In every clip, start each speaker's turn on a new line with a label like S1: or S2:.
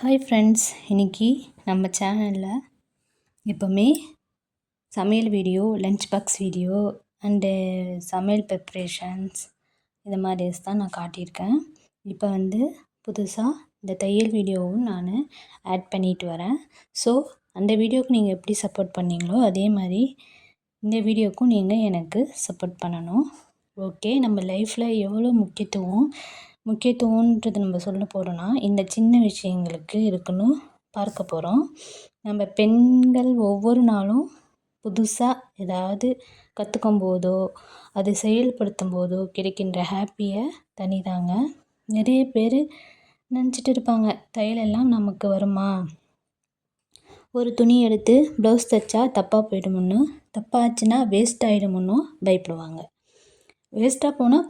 S1: Hi friends, இன்றைக்கி நம்ம சேனலில் எப்போவுமே சமையல் video, lunch box video and சமையல் ப்ரிப்ரேஷன்ஸ் இது மாதிரி தான் நான் காட்டியிருக்கேன். இப்போ புதுசாக இந்த தையல் வீடியோவும் நான் ஆட் பண்ணிட்டு வரேன். ஸோ அந்த வீடியோவுக்கு நீங்கள் எப்படி சப்போர்ட் பண்ணீங்களோ அதே மாதிரி இந்த வீடியோவுக்கும் நீங்கள் எனக்கு சப்போர்ட் பண்ணணும். ஓகே, நம்ம லைஃப்பில் எவ்வளோ முக்கியத்துவன்றது நம்ம சொல்ல போகிறோன்னா இந்த சின்ன விஷயங்களுக்கு இருக்குன்னு பார்க்க போகிறோம். நம்ம பெண்கள் ஒவ்வொரு நாளும் புதுசாக ஏதாவது கற்றுக்கும் போதோ அதை செயல்படுத்தும் போதோ கிடைக்கின்ற ஹாப்பியை தனிதாங்க. நிறைய பேர் நினச்சிட்டு இருப்பாங்க, தையலெல்லாம் நமக்கு வருமா, ஒரு துணி எடுத்து ப்ளவுஸ் தைச்சா தப்பாக போயிடுமுன்னு, தப்பாச்சுன்னா வேஸ்ட் ஆகிடுமுன்னும் பயப்படுவாங்க. வேஸ்ட்டாக போனால்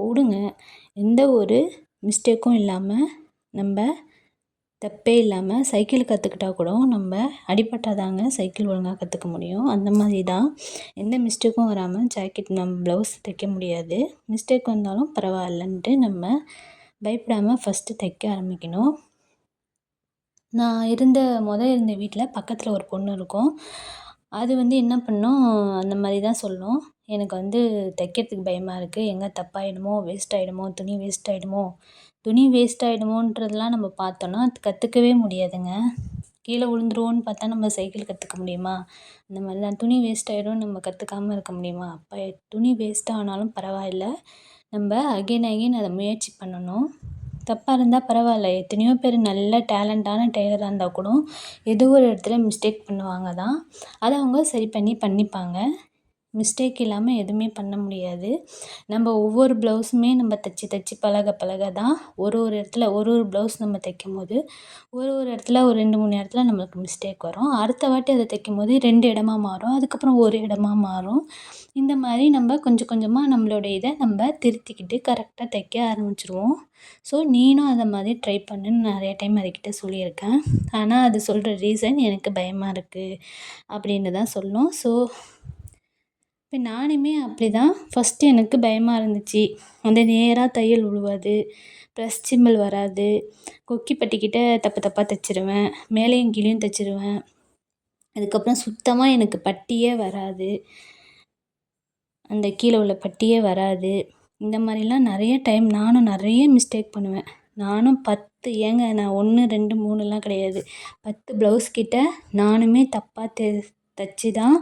S1: விடுங்க, எந்த ஒரு மிஸ்டேக்கும் இல்லாமல் நம்ம தப்பே இல்லாமல் சைக்கிள் கற்றுக்கிட்டா கூட நம்ம அடிபட்டாதாங்க சைக்கிள் ஒழுங்காக கற்றுக்க முடியும். அந்த மாதிரி தான் எந்த மிஸ்டேக்கும் வராமல் நம்ம ப்ளவுஸ் தைக்க முடியாது. மிஸ்டேக் வந்தாலும் பரவாயில்லன்ட்டு நம்ம பயப்படாமல் ஃபஸ்ட்டு தைக்க ஆரம்பிக்கணும். நான் இருந்த வீட்டில் பக்கத்தில் ஒரு பொண்ணு இருக்கும். அது என்ன பண்ணும், அந்த மாதிரி தான் சொல்லும், எனக்கு தைக்கிறதுக்கு பயமாக இருக்குது, எங்கே தப்பாயிடுமோ, வேஸ்ட் ஆகிடுமோ, துணி வேஸ்ட் ஆகிடுமோன்றதெல்லாம் நம்ம பார்த்தோன்னா அது கற்றுக்கவே முடியாதுங்க. கீழே விழுந்துருவோன்னு பார்த்தா நம்ம சைக்கிள் கற்றுக்க முடியுமா? அந்த மாதிரி தான் துணி வேஸ்ட் ஆகிடும், நம்ம கற்றுக்காமல் இருக்க முடியுமா? அப்போ துணி வேஸ்ட் ஆனாலும் பரவாயில்ல, நம்ம அகைன் அதை முயற்சி பண்ணணும். தப்பாக இருந்தால் பரவாயில்ல, எத்தனையோ பேர் நல்ல டேலண்டான டெய்லராக இருந்தால் கூட ஏதோ ஒரு இடத்துல மிஸ்டேக் பண்ணுவாங்க தான், அதை அவங்க சரி பண்ணிப்பாங்க. மிஸ்டேக் இல்லாமல் எதுவுமே பண்ண முடியாது. நம்ம ஒவ்வொரு ப்ளவுஸுமே நம்ம தைச்சி பழக தான் ஒரு இடத்துல ஒரு ப்ளவுஸ் நம்ம தைக்கும் போது ஒரு இடத்துல ஒரு 2-3 இடத்துல நம்மளுக்கு மிஸ்டேக் வரும். அடுத்த வாட்டி அதை தைக்கும் போது 2 இடமா மாறும், அதுக்கப்புறம் ஒரு இடமா மாறும். இந்த மாதிரி நம்ம கொஞ்சம் கொஞ்சமாக நம்மளுடைய இதை நம்ம திருத்திக்கிட்டு கரெக்டாக தைக்க ஆரம்பிச்சிருவோம். ஸோ நீனும் அதை மாதிரி ட்ரை பண்ணுன்னு நிறைய டைம் அதுக்கிட்ட சொல்லியிருக்கேன். ஆனால் அது சொல்கிற ரீசன் எனக்கு பயமாக இருக்குது அப்படின்னு தான் சொல்லும். ஸோ இப்போ நானுமே அப்படி தான், ஃபஸ்ட்டு எனக்கு பயமாக இருந்துச்சு. நேராக தையல் விழுவாது, ப்ளஸ் சிம்பிள் வராது, கொக்கி பட்டிக்கிட்ட தப்பாக தைச்சிருவேன், மேலேயும் கீழேயும் தைச்சிருவேன். அதுக்கப்புறம் சுத்தமாக எனக்கு பட்டியே வராது, அந்த கீழே உள்ள பட்டியே வராது. இந்த மாதிரிலாம் நிறைய டைம் நானும் நிறைய மிஸ்டேக் பண்ணுவேன். நானும் 10 நான் 1 2 3லாம் கிடையாது, 10 ப்ளவுஸ் கிட்ட நானுமே தப்பாக தைச்சி தான்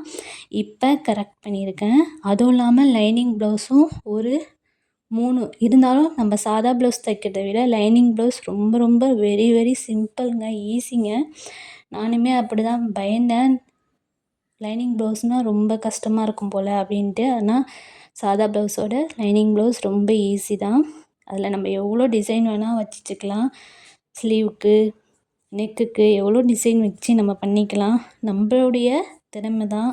S1: இப்போ கரெக்ட் பண்ணியிருக்கேன். அதுவும் இல்லாமல் லைனிங் ப்ளவுஸும் ஒரு 3 இருந்தாலும் நம்ம சாதா ப்ளவுஸ் தைக்கிறத விட லைனிங் ப்ளவுஸ் ரொம்ப ரொம்ப வெரி வெரி சிம்பிளுங்க, ஈஸிங்க. நானுமே அப்படி தான் பயந்தேன், லைனிங் ப்ளவுஸ்னால் ரொம்ப கஷ்டமாக இருக்கும் போல் அப்படின்ட்டு. ஆனால் சாதா ப்ளவுஸோட லைனிங் ப்ளவுஸ் ரொம்ப ஈஸி தான். அதில் நம்ம எவ்வளோ டிசைன் வேணால் வச்சிக்கலாம், ஸ்லீவுக்கு நெக்குக்கு எவ்வளோ டிசைன் வச்சு நம்ம பண்ணிக்கலாம், நம்மளுடைய திறமை தான்.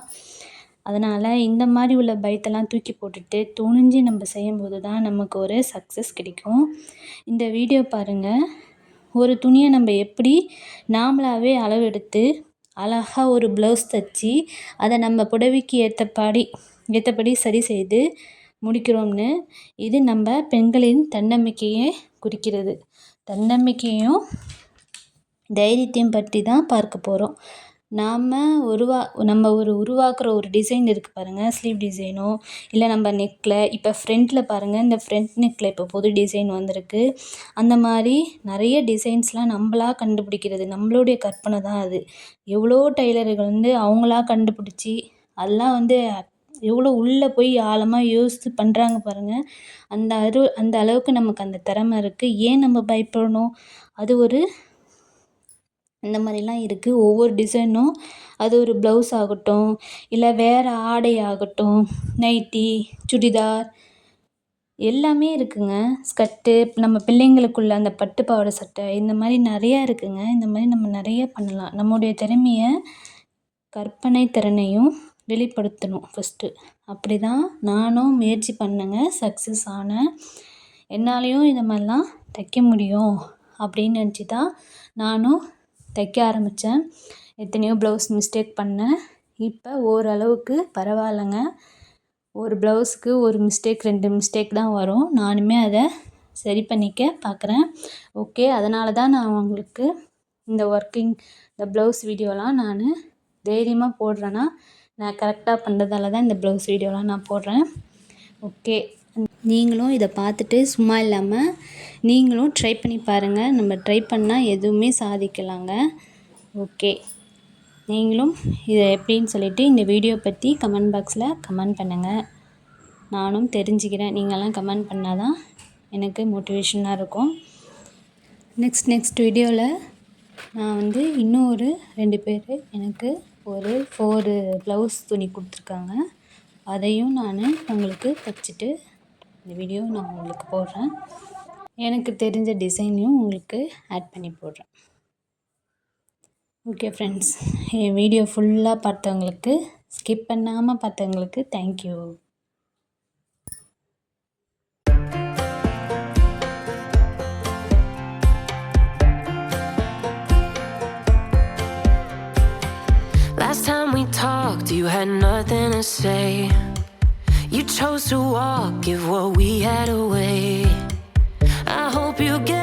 S1: அதனால் இந்த மாதிரி உள்ள பயத்தெல்லாம் தூக்கி போட்டுட்டு துணிஞ்சு நம்ம செய்யும்போது தான் நமக்கு ஒரு சக்ஸஸ் கிடைக்கும். இந்த வீடியோ பாருங்கள், ஒரு துணியை நம்ம எப்படி நாமளாகவே அளவெடுத்து அழகாக ஒரு ப்ளவுஸ் தைச்சி அதை நம்ம புடவைக்கு ஏற்றபடி சரி செய்து முடிக்கிறோம்னு. இது நம்ம பெண்களின் தன்னம்பிக்கையை குறிக்கிறது. தன்னம்பிக்கையும் தைரியத்தையும் பற்றி தான் பார்க்க போகிறோம். நம்ம உருவாக்குற ஒரு டிசைன் இருக்குது பாருங்கள், ஸ்லீவ் டிசைனோ இல்லை நம்ம நெக்கில் இப்போ ஃப்ரண்ட்டில் பாருங்கள், இந்த ஃப்ரண்ட் நெக்கில் இப்போ புது டிசைன் வந்திருக்கு. அந்த மாதிரி நிறைய டிசைன்ஸ்லாம் நம்மளா கண்டுபிடிக்கிறது, நம்மளுடைய கற்பனை தான் அது. எவ்வளோ டெய்லர்கள் அவங்களா கண்டுபிடிச்சி அதெல்லாம் எவ்வளோ உள்ளே போய் ஆழமாக யோசித்து பண்ணுறாங்க பாருங்கள். அந்த அளவுக்கு நமக்கு அந்த திறமை இருக்குது. ஏன் நம்ம பயப்படணும்? அது ஒரு இந்த மாதிரிலாம் இருக்குது. ஒவ்வொரு டிசைனும் அது ஒரு ப்ளவுஸ் ஆகட்டும், இல்லை வேறு ஆடை ஆகட்டும், நைட்டி, சுடிதார் எல்லாமே இருக்குங்க. ஸ்கர்ட்டு, நம்ம பிள்ளைங்களுக்குள்ள அந்த பட்டு பாவாடை சட்டை, இந்த மாதிரி நிறையா இருக்குங்க. இந்த மாதிரி நம்ம நிறைய பண்ணலாம். நம்முடைய திறமையை, கற்பனை திறனையும் வெளிப்படுத்தணும் ஃபஸ்ட்டு. அப்படி தான் நானும் முயற்சி பண்ணேங்க, சக்ஸஸ் ஆனேன். என்னாலேயும் இந்த மாதிரிலாம் தைக்க முடியும் அப்படின்னு நினச்சி தான் நானும் தைக்க ஆரம்பித்தேன். எத்தனையோ ப்ளவுஸ் மிஸ்டேக் பண்ணேன், இப்போ ஓரளவுக்கு பரவாயில்லைங்க. ஒரு ப்ளவுஸுக்கு ஒரு மிஸ்டேக் 2 மிஸ்டேக் தான் வரும். நானுமே அதை சரி பண்ணிக்க பார்க்குறேன். ஓகே, அதனால தான் நான் உங்களுக்கு இந்த இந்த ப்ளவுஸ் வீடியோலாம் நான் தைரியமாக போடுறேன்னா, நான் கரெக்டாக பண்ணுறதால தான் இந்த ப்ளவுஸ் வீடியோலாம் நான் போடுறேன். ஓகே, நீங்களும் இதை பார்த்துட்டு சும்மா இல்லாமல் நீங்களும் ட்ரை பண்ணி பாருங்கள். நம்ம ட்ரை பண்ணால் எதுவுமே சாதிக்கலாங்க. ஓகே, நீங்களும் இதை எப்படின்னு சொல்லிவிட்டு இந்த வீடியோ பற்றி கமெண்ட் பாக்ஸில் கமெண்ட் பண்ணுங்கள். நானும் தெரிஞ்சுக்கிறேன். நீங்கள்லாம் கமெண்ட் பண்ணால் தான் எனக்கு மோட்டிவேஷனாக இருக்கும். நெக்ஸ்ட் வீடியோவில் நான் இன்னும் ஒரு 2 பேர் எனக்கு ஒரு 4 ப்ளவுஸ் துணி கொடுத்துருக்காங்க. அதையும் நான் உங்களுக்கு தைச்சிட்டு இந்த வீடியோ நான் உங்களுக்கு போடுறேன். எனக்கு தெரிஞ்ச டிசைனையும் உங்களுக்கு ஆட் பண்ணி போடுறேன். ஓகே ஃப்ரெண்ட்ஸ், என் வீடியோ ஃபுல்லாக பார்த்தவங்களுக்கு, ஸ்கிப் பண்ணாமல் பார்த்தவங்களுக்கு thank you.
S2: Last time we talked, you had nothing to say. You chose to walk, give what we had away. I hope you get